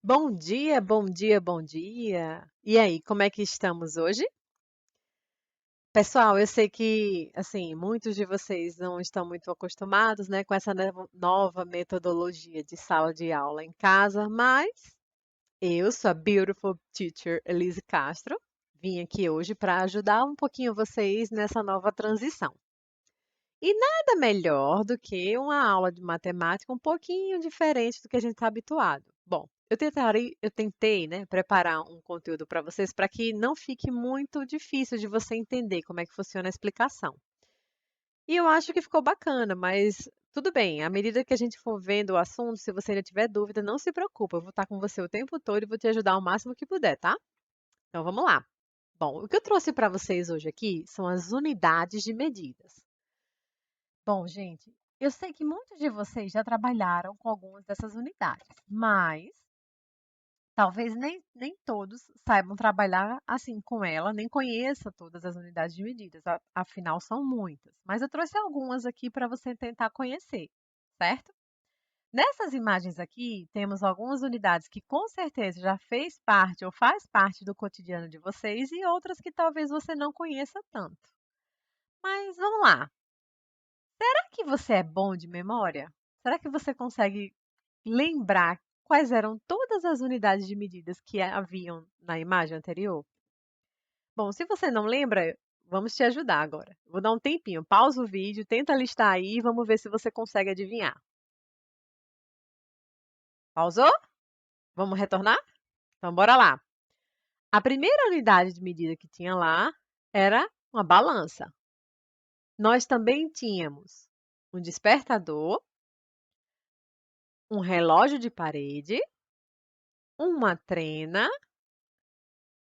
Bom dia, bom dia, bom dia. E aí, como é que estamos hoje? Pessoal, eu sei que, assim, muitos de vocês não estão muito acostumados, né, com essa nova metodologia de sala de aula em casa, mas eu sou a Beautiful Teacher Elise Castro. Vim aqui hoje para ajudar um pouquinho vocês nessa nova transição. E nada melhor do que uma aula de matemática um pouquinho diferente do que a gente está habituado. Bom, eu tentei, né, preparar um conteúdo para vocês para que não fique muito difícil de você entender como é que funciona a explicação. E eu acho que ficou bacana, mas tudo bem, à medida que a gente for vendo o assunto, se você ainda tiver dúvida, não se preocupe, eu vou estar com você o tempo todo e vou te ajudar o máximo que puder, tá? Então vamos lá. Bom, o que eu trouxe para vocês hoje aqui são as unidades de medidas. Bom, gente, eu sei que muitos de vocês já trabalharam com algumas dessas unidades, mas talvez nem todos saibam trabalhar assim com ela, nem conheça todas as unidades de medidas, afinal são muitas. Mas eu trouxe algumas aqui para você tentar conhecer, certo? Nessas imagens aqui, temos algumas unidades que com certeza já fez parte ou faz parte do cotidiano de vocês e outras que talvez você não conheça tanto. Mas vamos lá. Será que você é bom de memória? Será que você consegue lembrar quais eram todas as unidades de medidas que haviam na imagem anterior? Bom, se você não lembra, vamos te ajudar agora. Vou dar um tempinho, pausa o vídeo, tenta listar aí e vamos ver se você consegue adivinhar. Pausou? Vamos retornar? Então, bora lá. A primeira unidade de medida que tinha lá era uma balança. Nós também tínhamos um despertador, um relógio de parede, uma trena,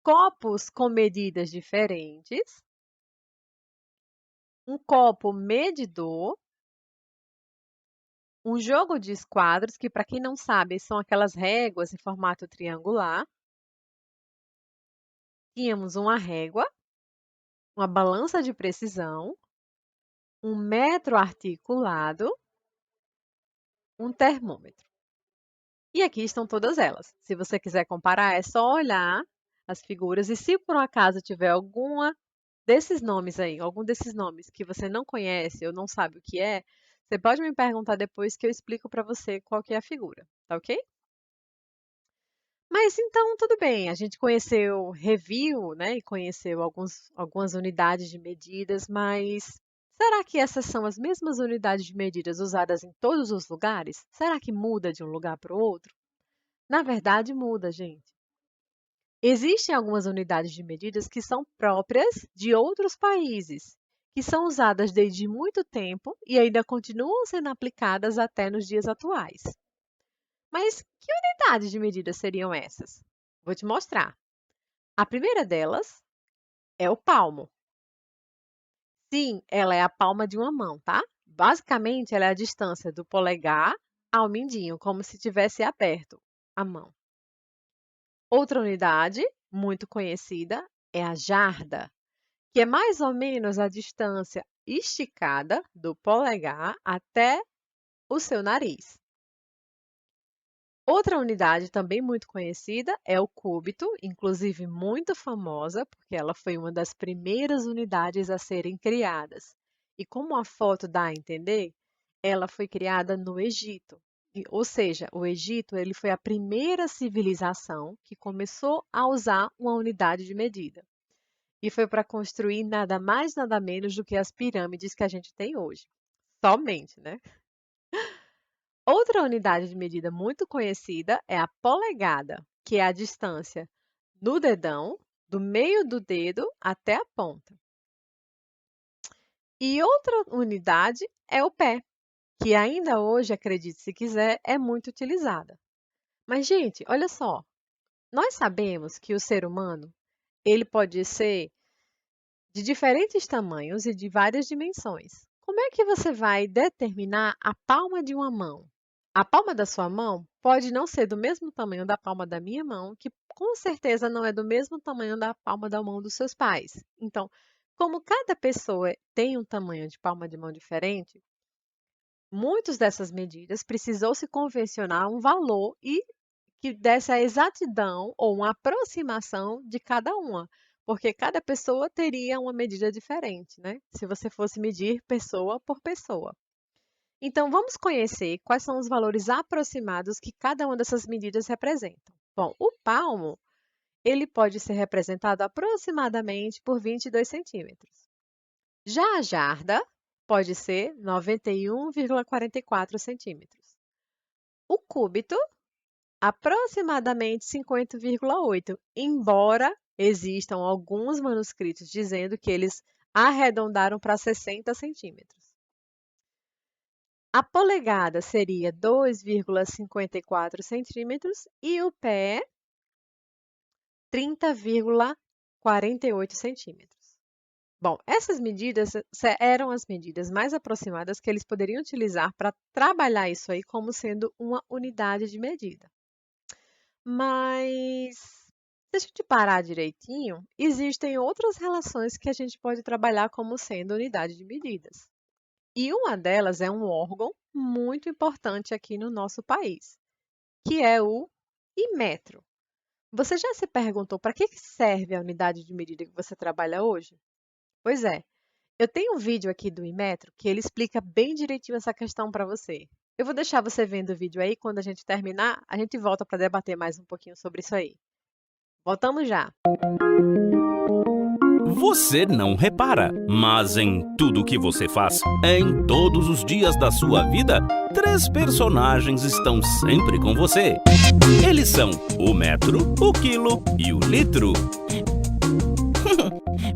copos com medidas diferentes, um copo medidor, um jogo de esquadros, que para quem não sabe são aquelas réguas em formato triangular. Tínhamos uma régua, uma balança de precisão, um metro articulado, um termômetro. E aqui estão todas elas. Se você quiser comparar, é só olhar as figuras e se por um acaso tiver alguma desses nomes aí, algum desses nomes que você não conhece ou não sabe o que é, você pode me perguntar depois que eu explico para você qual que é a figura, tá ok? Mas então tudo bem, a gente conheceu, reviu, né, e conheceu algumas unidades de medidas, mas será que essas são as mesmas unidades de medidas usadas em todos os lugares? Será que muda de um lugar para o outro? Na verdade, muda, gente. Existem algumas unidades de medidas que são próprias de outros países, que são usadas desde muito tempo e ainda continuam sendo aplicadas até nos dias atuais. Mas que unidades de medida seriam essas? Vou te mostrar. A primeira delas é o palmo. Sim, ela é a palma de uma mão, tá? Basicamente, ela é a distância do polegar ao mindinho, como se tivesse aberto a mão. Outra unidade, muito conhecida, é a jarda, que é mais ou menos a distância esticada do polegar até o seu nariz. Outra unidade também muito conhecida é o cúbito, inclusive muito famosa, porque ela foi uma das primeiras unidades a serem criadas. E como a foto dá a entender, ela foi criada no Egito. Ou seja, o Egito ele foi a primeira civilização que começou a usar uma unidade de medida. E foi para construir nada mais, nada menos do que as pirâmides que a gente tem hoje. Somente, né? Outra unidade de medida muito conhecida é a polegada, que é a distância do dedão, do meio do dedo até a ponta. E outra unidade é o pé, que ainda hoje, acredite se quiser, é muito utilizada. Mas, gente, olha só, nós sabemos que o ser humano ele pode ser de diferentes tamanhos e de várias dimensões. Como é que você vai determinar a palma de uma mão? A palma da sua mão pode não ser do mesmo tamanho da palma da minha mão, que com certeza não é do mesmo tamanho da palma da mão dos seus pais. Então, como cada pessoa tem um tamanho de palma de mão diferente, muitas dessas medidas precisou se convencionar um valor e que desse a exatidão ou uma aproximação de cada uma, porque cada pessoa teria uma medida diferente, né? Se você fosse medir pessoa por pessoa. Então, vamos conhecer quais são os valores aproximados que cada uma dessas medidas representam. Bom, o palmo, ele pode ser representado aproximadamente por 22 centímetros. Já a jarda pode ser 91,44 centímetros. O cúbito, aproximadamente 50,8, embora existam alguns manuscritos dizendo que eles arredondaram para 60 centímetros. A polegada seria 2,54 centímetros e o pé 30,48 centímetros. Bom, essas medidas eram as medidas mais aproximadas que eles poderiam utilizar para trabalhar isso aí como sendo uma unidade de medida. Mas, se a gente parar direitinho, existem outras relações que a gente pode trabalhar como sendo unidade de medidas. E uma delas é um órgão muito importante aqui no nosso país, que é o Inmetro. Você já se perguntou para que serve a unidade de medida que você trabalha hoje? Pois é, eu tenho um vídeo aqui do Inmetro que ele explica bem direitinho essa questão para você. Eu vou deixar você vendo o vídeo aí, quando a gente terminar, a gente volta para debater mais um pouquinho sobre isso aí. Voltamos já! Você não repara, mas em tudo que você faz, em todos os dias da sua vida, 3 personagens estão sempre com você. Eles são o metro, o quilo e o litro.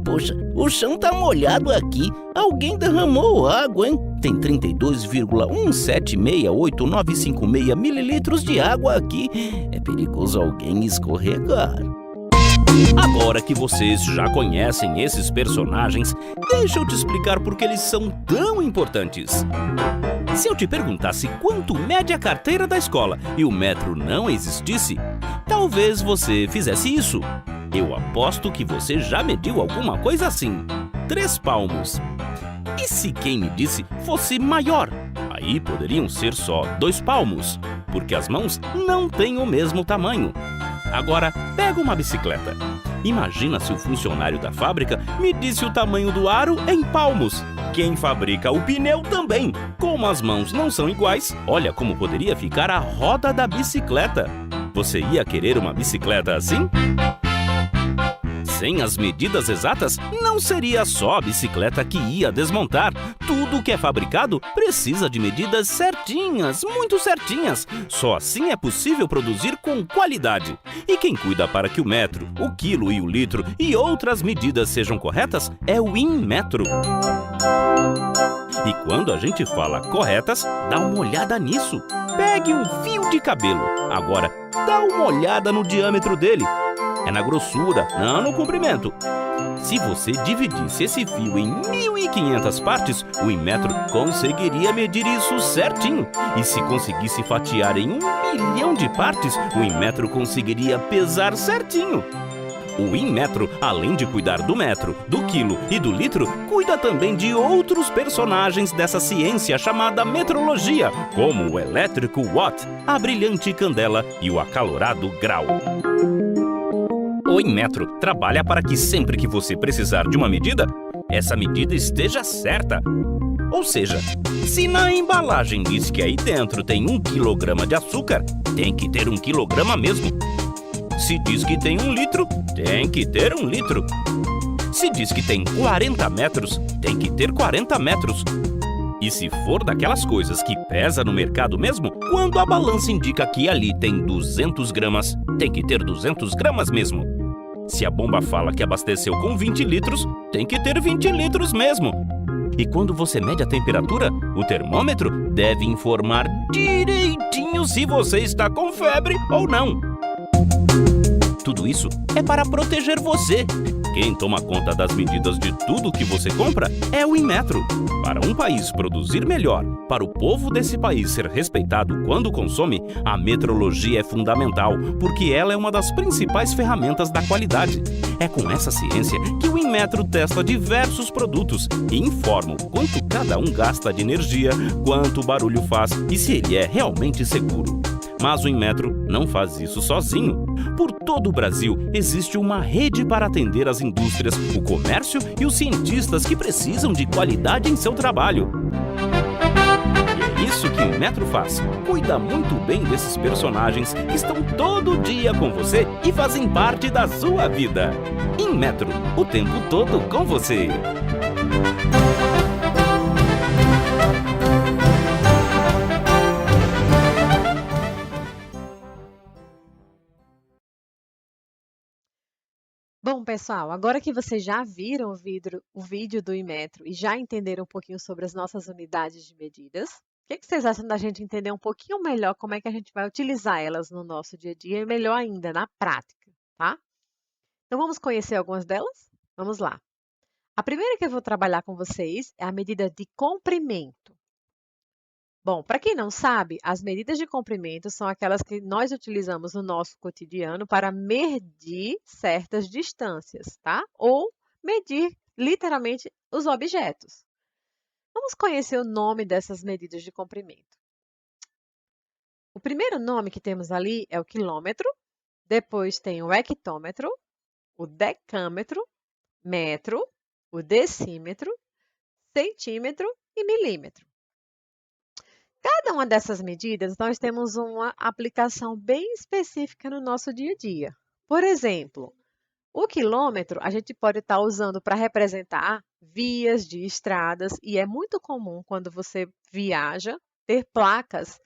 Poxa, o chão tá molhado aqui. Alguém derramou água, hein? Tem 32,1768956 mililitros de água aqui. É perigoso alguém escorregar. Agora que vocês já conhecem esses personagens, deixa eu te explicar por que eles são tão importantes. Se eu te perguntasse quanto mede a carteira da escola e o metro não existisse, talvez você fizesse isso. Eu aposto que você já mediu alguma coisa assim. 3 palmos. E se quem me disse fosse maior? Aí poderiam ser só 2 palmos, porque as mãos não têm o mesmo tamanho. Agora, pega uma bicicleta. Imagina se o funcionário da fábrica medisse o tamanho do aro em palmos. Quem fabrica o pneu também. Como as mãos não são iguais, olha como poderia ficar a roda da bicicleta. Você ia querer uma bicicleta assim? Sem as medidas exatas, não seria só a bicicleta que ia desmontar. Tudo que é fabricado precisa de medidas certinhas, muito certinhas. Só assim é possível produzir com qualidade. E quem cuida para que o metro, o quilo e o litro e outras medidas sejam corretas é o Inmetro. E quando a gente fala corretas, dá uma olhada nisso. Pegue um fio de cabelo. Agora, dá uma olhada no diâmetro dele. É na grossura, não no comprimento. Se você dividisse esse fio em 1.500 partes, o Inmetro conseguiria medir isso certinho. E se conseguisse fatiar em 1 milhão de partes, o Inmetro conseguiria pesar certinho. O Inmetro, além de cuidar do metro, do quilo e do litro, cuida também de outros personagens dessa ciência chamada metrologia, como o elétrico watt, a brilhante candela e o acalorado grau. O Inmetro trabalha para que sempre que você precisar de uma medida, essa medida esteja certa. Ou seja, se na embalagem diz que aí dentro tem 1 quilograma de açúcar, tem que ter 1 quilograma mesmo. Se diz que tem 1 litro, tem que ter 1 litro. Se diz que tem 40 metros, tem que ter 40 metros. E se for daquelas coisas que pesa no mercado mesmo, quando a balança indica que ali tem 200 gramas, tem que ter 200 gramas mesmo. Se a bomba fala que abasteceu com 20 litros, tem que ter 20 litros mesmo. E quando você mede a temperatura, o termômetro deve informar direitinho se você está com febre ou não. Tudo isso é para proteger você. Quem toma conta das medidas de tudo que você compra é o Inmetro. Para um país produzir melhor, para o povo desse país ser respeitado quando consome, a metrologia é fundamental, porque ela é uma das principais ferramentas da qualidade. É com essa ciência que o Inmetro testa diversos produtos e informa o quanto cada um gasta de energia, quanto barulho faz e se ele é realmente seguro. Mas o Inmetro não faz isso sozinho. Por todo o Brasil, existe uma rede para atender as indústrias, o comércio e os cientistas que precisam de qualidade em seu trabalho. E é isso que o Inmetro faz. Cuida muito bem desses personagens que estão todo dia com você e fazem parte da sua vida. Inmetro, o tempo todo com você. Bom, pessoal, agora que vocês já viram o vídeo do Inmetro e já entenderam um pouquinho sobre as nossas unidades de medidas, o que vocês acham da gente entender um pouquinho melhor como é que a gente vai utilizar elas no nosso dia a dia e melhor ainda, na prática, tá? Então vamos conhecer algumas delas? Vamos lá. A primeira que eu vou trabalhar com vocês é a medida de comprimento. Bom, para quem não sabe, as medidas de comprimento são aquelas que nós utilizamos no nosso cotidiano para medir certas distâncias, tá? Ou medir literalmente os objetos. Vamos conhecer o nome dessas medidas de comprimento. O primeiro nome que temos ali é o quilômetro, depois tem o hectômetro, o decâmetro, metro, o decímetro, centímetro e milímetro. Cada uma dessas medidas, nós temos uma aplicação bem específica no nosso dia a dia. Por exemplo, o quilômetro a gente pode estar usando para representar vias de estradas e é muito comum quando você viaja ter placas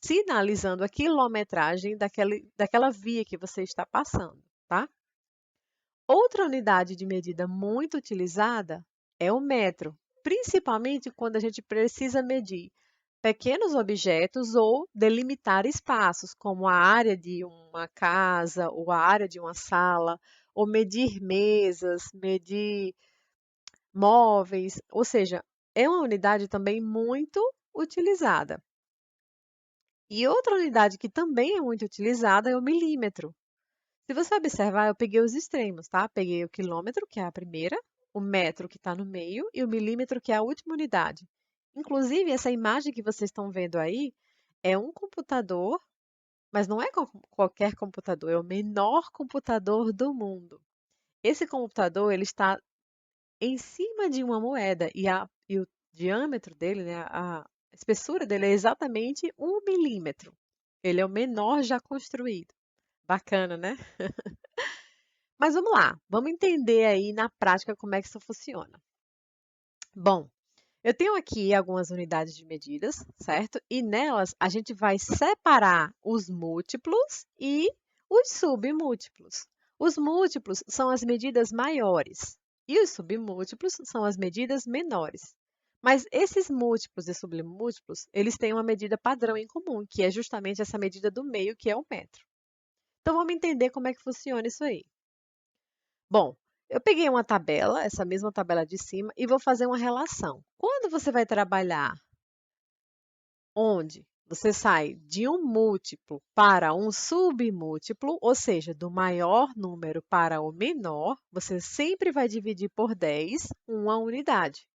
sinalizando a quilometragem daquela via que você está passando, tá? Outra unidade de medida muito utilizada é o metro, principalmente quando a gente precisa medir pequenos objetos ou delimitar espaços, como a área de uma casa ou a área de uma sala, ou medir mesas, medir móveis, ou seja, é uma unidade também muito utilizada. E outra unidade que também é muito utilizada é o milímetro. Se você observar, eu peguei os extremos, tá? Peguei o quilômetro, que é a primeira, o metro, que está no meio, e o milímetro, que é a última unidade. Inclusive, essa imagem que vocês estão vendo aí é um computador, mas não é qualquer computador, é o menor computador do mundo. Esse computador ele está em cima de uma moeda e o diâmetro dele, né, a espessura dele é exatamente 1 milímetro. Ele é o menor já construído. Bacana, né? Mas vamos lá, vamos entender aí na prática como é que isso funciona. Bom, eu tenho aqui algumas unidades de medidas, certo? E nelas a gente vai separar os múltiplos e os submúltiplos. Os múltiplos são as medidas maiores e os submúltiplos são as medidas menores. Mas esses múltiplos e submúltiplos, eles têm uma medida padrão em comum, que é justamente essa medida do meio, que é o metro. Então vamos entender como é que funciona isso aí. Bom, eu peguei uma tabela, essa mesma tabela de cima, e vou fazer uma relação. Quando você vai trabalhar onde você sai de um múltiplo para um submúltiplo, ou seja, do maior número para o menor, você sempre vai dividir por 10 uma unidade,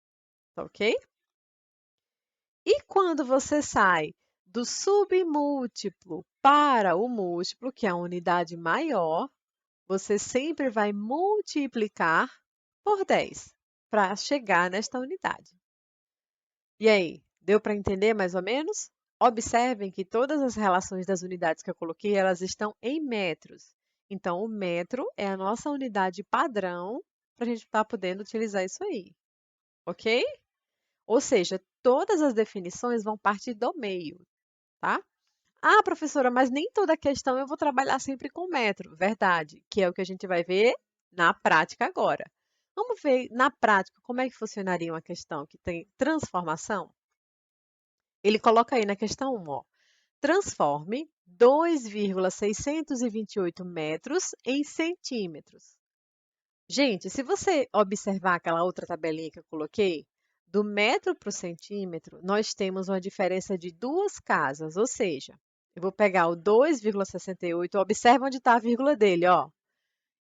tá ok? E quando você sai do submúltiplo para o múltiplo, que é a unidade maior, você sempre vai multiplicar por 10 para chegar nesta unidade. E aí, deu para entender mais ou menos? Observem que todas as relações das unidades que eu coloquei, elas estão em metros. Então, o metro é a nossa unidade padrão para a gente estar podendo utilizar isso aí. Ok? Ou seja, todas as definições vão partir do meio, tá? Ah, professora, mas nem toda questão eu vou trabalhar sempre com metro. Verdade, que é o que a gente vai ver na prática agora. Vamos ver na prática como é que funcionaria uma questão que tem transformação? Ele coloca aí na questão 1, ó, transforme 2,628 metros em centímetros. Gente, se você observar aquela outra tabelinha que eu coloquei, do metro para o centímetro, nós temos uma diferença de duas casas, ou seja, eu vou pegar o 2,68, observa onde está a vírgula dele, ó.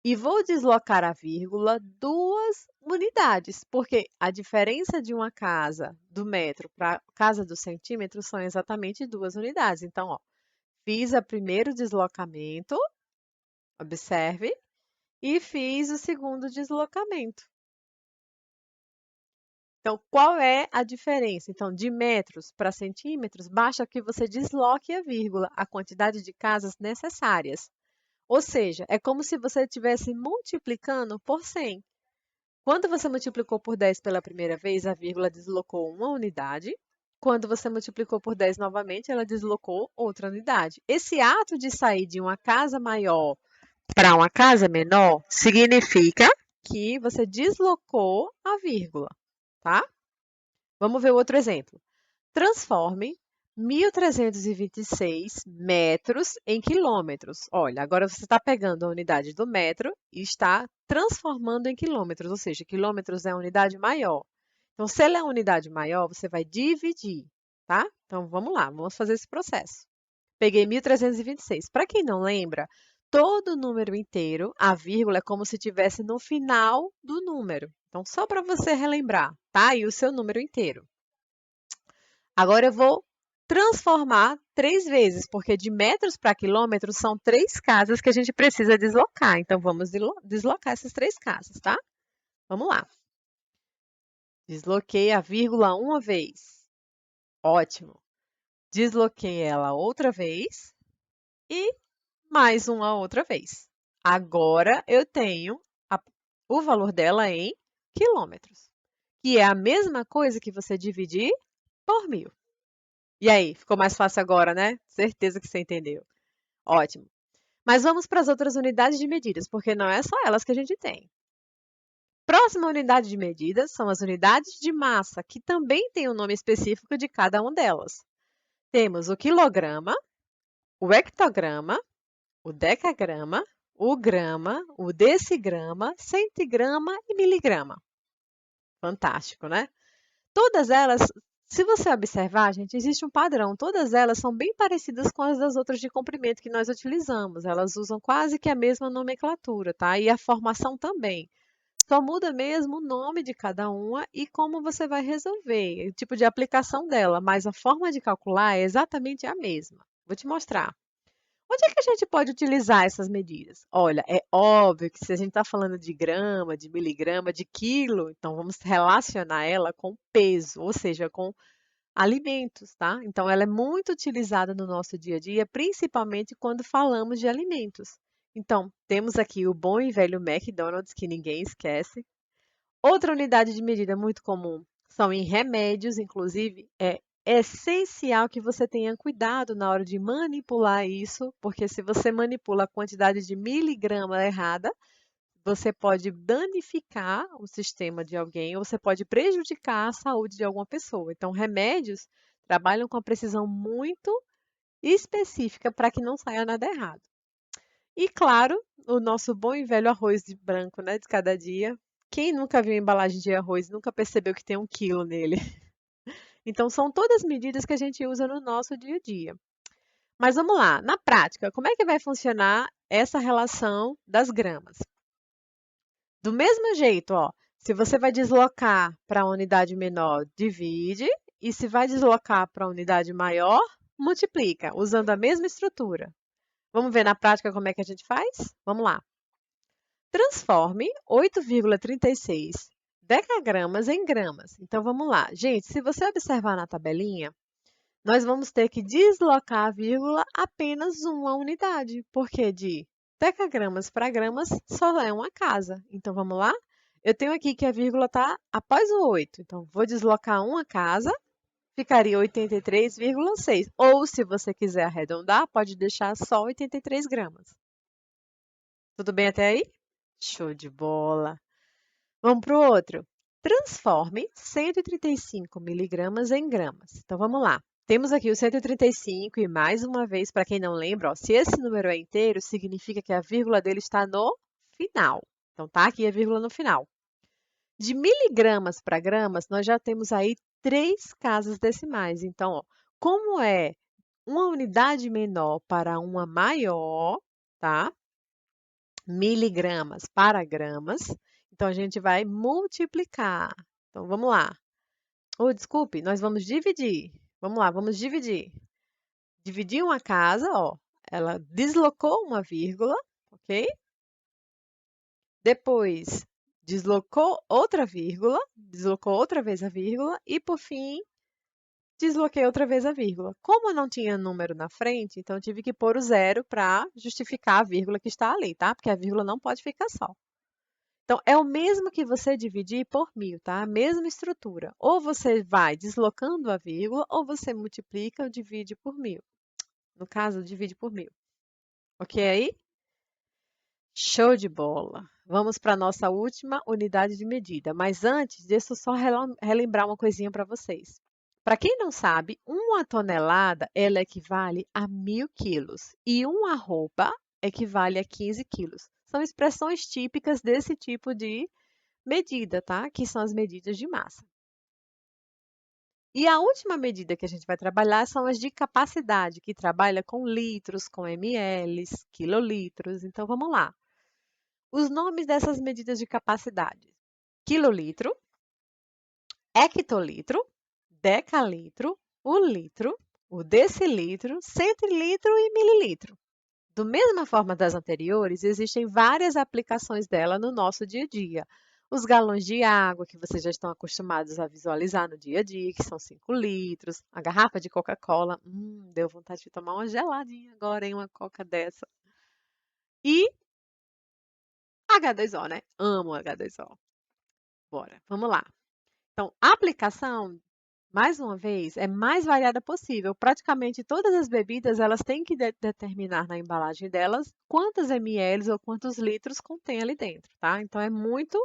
E vou deslocar a vírgula 2 unidades, porque a diferença de uma casa do metro para a casa do centímetro são exatamente 2 unidades. Então, ó, fiz o primeiro deslocamento, observe, e fiz o segundo deslocamento. Então, qual é a diferença? Então, de metros para centímetros, basta que você desloque a vírgula, a quantidade de casas necessárias. Ou seja, é como se você estivesse multiplicando por 100. Quando você multiplicou por 10 pela primeira vez, a vírgula deslocou uma unidade. Quando você multiplicou por 10 novamente, ela deslocou outra unidade. Esse ato de sair de uma casa maior para uma casa menor significa que você deslocou a vírgula, tá? Vamos ver outro exemplo. Transforme 1.326 metros em quilômetros. Olha, agora você está pegando a unidade do metro e está transformando em quilômetros, ou seja, quilômetros é a unidade maior. Então, se ela é a unidade maior, você vai dividir, tá? Então, vamos lá, vamos fazer esse processo. Peguei 1.326. Para quem não lembra, todo número inteiro, a vírgula é como se estivesse no final do número. Então, só para você relembrar, tá? E o seu número inteiro. Agora eu vou transformar 3 vezes, porque de metros para quilômetros são 3 casas que a gente precisa deslocar. Então, vamos deslocar essas 3 casas, tá? Vamos lá. Desloquei a vírgula uma vez. Ótimo. Desloquei ela outra vez e mais uma outra vez. Agora eu tenho o valor dela em quilômetros, que é a mesma coisa que você dividir por 1.000. E aí, ficou mais fácil agora, né? Certeza que você entendeu. Ótimo. Mas vamos para as outras unidades de medidas, porque não é só elas que a gente tem. Próxima unidade de medida são as unidades de massa, que também tem um nome específico de cada uma delas. Temos o quilograma, o hectograma, o decagrama, o grama, o decigrama, centigrama e miligrama. Fantástico, né? Todas elas, se você observar, gente, existe um padrão. Todas elas são bem parecidas com as das outras de comprimento que nós utilizamos. Elas usam quase que a mesma nomenclatura, tá? E a formação também. Só muda mesmo o nome de cada uma e como você vai resolver, o tipo de aplicação dela, mas a forma de calcular é exatamente a mesma. Vou te mostrar. Onde é que a gente pode utilizar essas medidas? Olha, é óbvio que se a gente está falando de grama, de miligrama, de quilo, então vamos relacionar ela com peso, ou seja, com alimentos, tá? Então ela é muito utilizada no nosso dia a dia, principalmente quando falamos de alimentos. Então, temos aqui o bom e velho McDonald's, que ninguém esquece. Outra unidade de medida muito comum são em remédios, inclusive, é essencial que você tenha cuidado na hora de manipular isso, porque se você manipula a quantidade de miligrama errada, você pode danificar o sistema de alguém ou você pode prejudicar a saúde de alguma pessoa. Então, remédios trabalham com a precisão muito específica para que não saia nada errado. E, claro, o nosso bom e velho arroz de branco, né, de cada dia. Quem nunca viu embalagem de arroz nunca percebeu que tem 1 quilo nele? Então, são todas medidas que a gente usa no nosso dia a dia. Mas vamos lá, na prática, como é que vai funcionar essa relação das gramas? Do mesmo jeito, ó, se você vai deslocar para a unidade menor, divide, e se vai deslocar para a unidade maior, multiplica, usando a mesma estrutura. Vamos ver na prática como é que a gente faz? Vamos lá. Transforme 8,36 decagramas em gramas. Então, vamos lá. Gente, se você observar na tabelinha, nós vamos ter que deslocar a vírgula apenas uma unidade, porque de decagramas para gramas só é uma casa. Então, vamos lá? Eu tenho aqui que a vírgula está após o 8. Então, vou deslocar uma casa, ficaria 83,6. Ou, se você quiser arredondar, pode deixar só 83 gramas. Tudo bem até aí? Show de bola! Vamos para o outro. Transforme 135 miligramas em gramas. Então, vamos lá. Temos aqui o 135 e, mais uma vez, para quem não lembra, ó, se esse número é inteiro, significa que a vírgula dele está no final. Então, tá aqui a vírgula no final. De miligramas para gramas, nós já temos aí 3 casas decimais. Então, ó, como é uma unidade menor para uma maior, tá? Miligramas para gramas, então a gente vai multiplicar. Então, vamos lá. Desculpe, nós vamos dividir. Vamos lá, vamos dividir. dividir uma casa, ó, ela deslocou uma vírgula, ok? Depois deslocou outra vírgula, deslocou outra vez a vírgula e por fim desloquei outra vez a vírgula. Como não tinha número na frente, então eu tive que pôr o zero para justificar a vírgula que está ali, tá? Porque a vírgula não pode ficar só. Então, é o mesmo que você dividir por 1000, tá? A mesma estrutura. Ou você vai deslocando a vírgula, ou você multiplica ou divide por 1000. No caso, divide por 1000. Ok aí? Show de bola! Vamos para a nossa última unidade de medida. Mas antes, deixa eu só relembrar uma coisinha para vocês. Para quem não sabe, uma tonelada ela equivale a 1000 quilos e uma arroba equivale a 15 quilos. São expressões típicas desse tipo de medida, tá? Que são as medidas de massa. E a última medida que a gente vai trabalhar são as de capacidade, que trabalha com litros, com ml, quilolitros. Então, vamos lá. Os nomes dessas medidas de capacidade: quilolitro, hectolitro, decalitro, o decilitro, centilitro e mililitro. Da mesma forma das anteriores, existem várias aplicações dela no nosso dia a dia. Os galões de água, que vocês já estão acostumados a visualizar no dia a dia, que são 5 litros. A garrafa de Coca-Cola, deu vontade de tomar uma geladinha agora, em uma Coca dessa. E H2O, né? Amo H2O. Bora, vamos lá. Então, a aplicação, mais uma vez, é mais variada possível. Praticamente todas as bebidas, elas têm que determinar na embalagem delas quantos ml ou quantos litros contém ali dentro, tá? Então, é muito...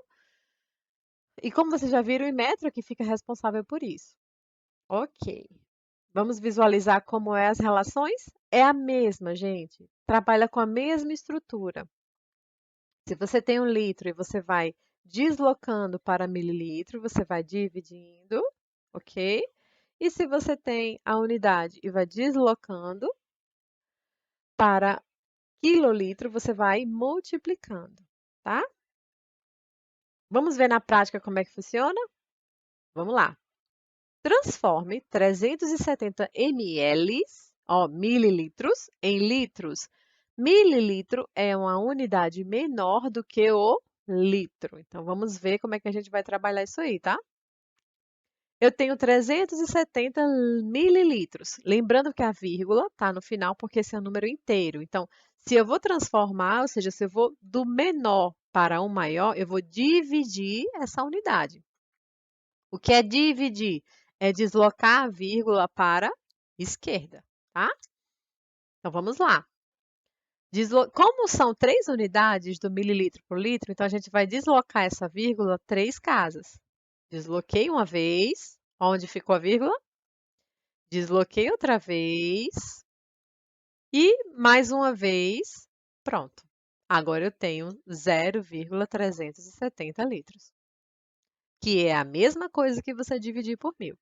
E como vocês já viram, o Inmetro que fica responsável por isso. Ok. Vamos visualizar como é as relações? É a mesma, gente. Trabalha com a mesma estrutura. Se você tem 1 litro e você vai deslocando para mililitro, você vai dividindo, ok? E se você tem a unidade e vai deslocando para quilolitro, você vai multiplicando, tá? Vamos ver na prática como é que funciona? Vamos lá. Transforme 370 ml, ó, mililitros, em litros. Mililitro é uma unidade menor do que o litro. Então, vamos ver como é que a gente vai trabalhar isso aí, tá? Eu tenho 370 mililitros. Lembrando que a vírgula está no final porque esse é um número inteiro. Então, se eu vou transformar, ou seja, se eu vou do menor para o maior, eu vou dividir essa unidade. O que é dividir? É deslocar a vírgula para a esquerda, tá? Então, vamos lá. Como são 3 unidades do mililitro por litro, então a gente vai deslocar essa vírgula 3 casas. Desloquei uma vez, onde ficou a vírgula? Desloquei outra vez e mais uma vez, pronto. Agora eu tenho 0,370 litros, que é a mesma coisa que você dividir por 1000.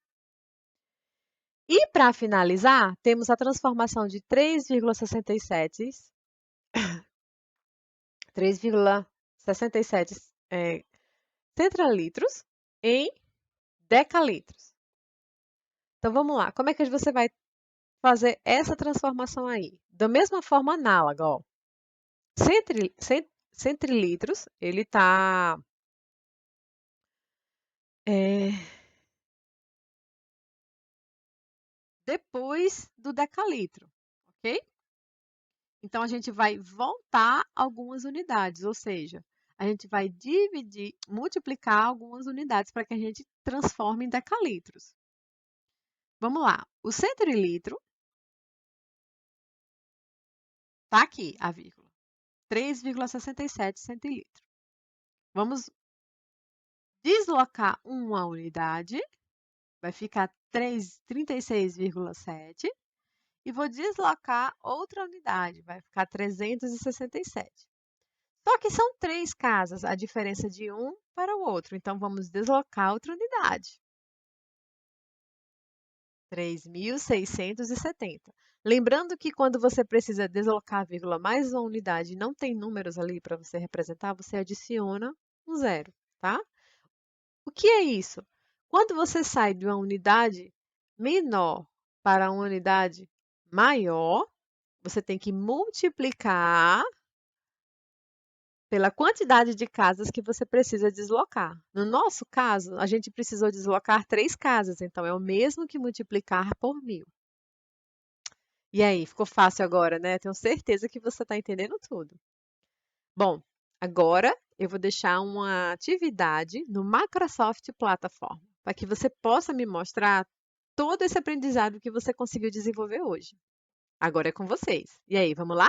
E para finalizar, temos a transformação de 3,67 centilitros em decalitros. Então vamos lá, como é que você vai fazer essa transformação aí? Da mesma forma análoga, ó. Centilitros, ele está depois do decalitro, ok? Então, a gente vai voltar algumas unidades, ou seja, a gente vai dividir, multiplicar algumas unidades para que a gente transforme em decalitros. Vamos lá, o centilitro está aqui, a vírgula, 3,67 centilitro. Vamos deslocar uma unidade, vai ficar 36,7. E vou deslocar outra unidade, vai ficar 367. Só que são 3 casas, a diferença de um para o outro. Então, vamos deslocar outra unidade. 3.670. Lembrando que quando você precisa deslocar a vírgula mais uma unidade e não tem números ali para você representar, você adiciona um zero, tá? O que é isso? Quando você sai de uma unidade menor para uma unidade maior, você tem que multiplicar pela quantidade de casas que você precisa deslocar. No nosso caso, a gente precisou deslocar 3 casas, então é o mesmo que multiplicar por 1000. E aí, ficou fácil agora, né? Tenho certeza que você está entendendo tudo. Bom, agora eu vou deixar uma atividade no Microsoft Plataforma, para que você possa me mostrar todo esse aprendizado que você conseguiu desenvolver hoje. Agora é com vocês. E aí, vamos lá?